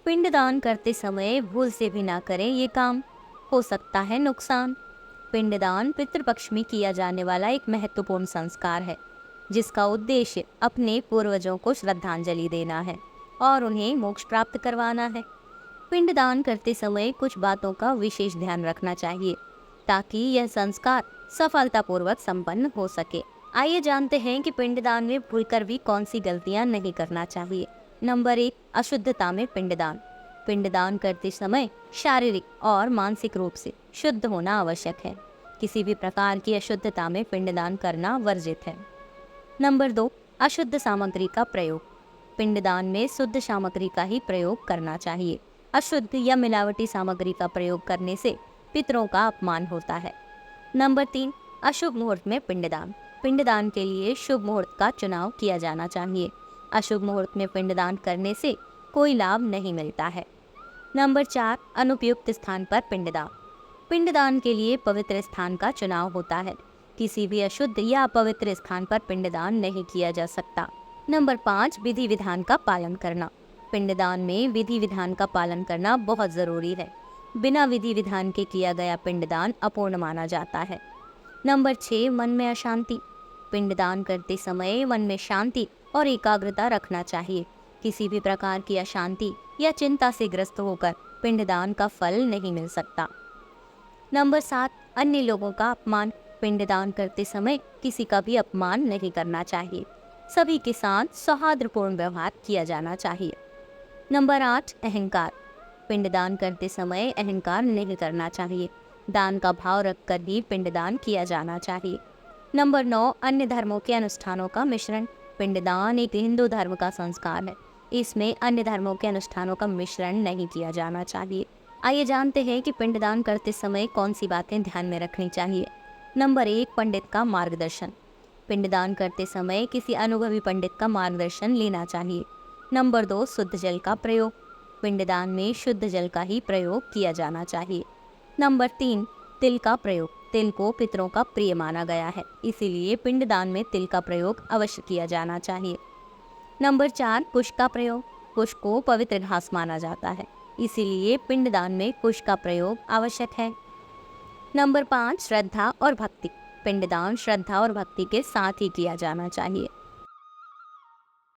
पिंडदान करते समय भूल से भी ना करें ये काम, हो सकता है नुकसान। पिंडदान पितृपक्ष में किया जाने वाला एक महत्वपूर्ण संस्कार है, जिसका उद्देश्य अपने पूर्वजों को श्रद्धांजलि देना है और उन्हें मोक्ष प्राप्त करवाना है। पिंडदान करते समय कुछ बातों का विशेष ध्यान रखना चाहिए ताकि यह संस्कार सफलतापूर्वक संपन्न हो सके। आइए जानते हैं कि पिंडदान में भूलकर भी कौन सी गलतियां नहीं करना चाहिए। नंबर 1, अशुद्धता में पिंडदान। पिंडदान करते समय शारीरिक और मानसिक रूप से शुद्ध होना आवश्यक है। किसी भी प्रकार की अशुद्धता में पिंडदान करना वर्जित है। नंबर 2, अशुद्ध सामग्री का प्रयोग। पिंडदान में शुद्ध सामग्री का ही प्रयोग करना चाहिए। अशुद्ध या मिलावटी सामग्री का प्रयोग करने से पितरों का अपमान होता है। नंबर 3, अशुभ मुहूर्त में पिंडदान। पिंडदान के लिए शुभ मुहूर्त का चुनाव किया जाना चाहिए। अशुभ मुहूर्त में पिंडदान करने से कोई लाभ नहीं मिलता है। नंबर 4, अनुपयुक्त स्थान पर पिंडदान। पिंडदान के लिए पवित्र स्थान का चुनाव होता है। किसी भी अशुद्ध या अपवित्र स्थान पर पिंडदान नहीं किया जा सकता। नंबर 5, विधि विधान का पालन करना। पिंडदान में विधि विधान का पालन करना बहुत जरूरी है। बिना विधि विधान के किया गया पिंडदान अपूर्ण माना जाता है। नंबर 6, मन में अशांति। पिंडदान करते समय मन में शांति और एकाग्रता रखना चाहिए। किसी भी प्रकार की अशांति या चिंता से ग्रस्त होकर पिंडदान का फल नहीं मिल सकता। नंबर 7, अन्य लोगों का अपमान। पिंडदान करते समय किसी का भी अपमान नहीं करना चाहिए। सभी के साथ सौहार्दपूर्ण व्यवहार किया जाना चाहिए। नंबर 8, अहंकार। पिंडदान करते समय अहंकार नहीं करना चाहिए। दान का भाव रखकर ही पिंडदान किया जाना चाहिए। नंबर 9, अन्य धर्मों के अनुष्ठानों का मिश्रण। पिंडदान एक हिंदू धर्म का संस्कार है। इसमें अन्य धर्मों के अनुष्ठानों का मिश्रण नहीं किया जाना चाहिए। आइए जानते हैं कि पिंडदान करते समय कौन सी बातें ध्यान में रखनी चाहिए। नंबर 1, पंडित का मार्गदर्शन। पिंडदान करते समय किसी अनुभवी पंडित का मार्गदर्शन लेना चाहिए। नंबर 2, शुद्ध जल का प्रयोग। पिंडदान में शुद्ध जल का ही प्रयोग किया जाना चाहिए। नंबर 3, तिल का प्रयोग। तिल को पितरों का प्रिय माना गया है, इसीलिए पिंडदान में तिल का प्रयोग अवश्य किया जाना चाहिए। नंबर 4, कुश का प्रयोग। कुश को पवित्र घास माना जाता है, इसीलिए पिंडदान में कुश का प्रयोग आवश्यक है। नंबर 5, श्रद्धा और भक्ति। पिंडदान श्रद्धा और भक्ति के साथ ही किया जाना चाहिए।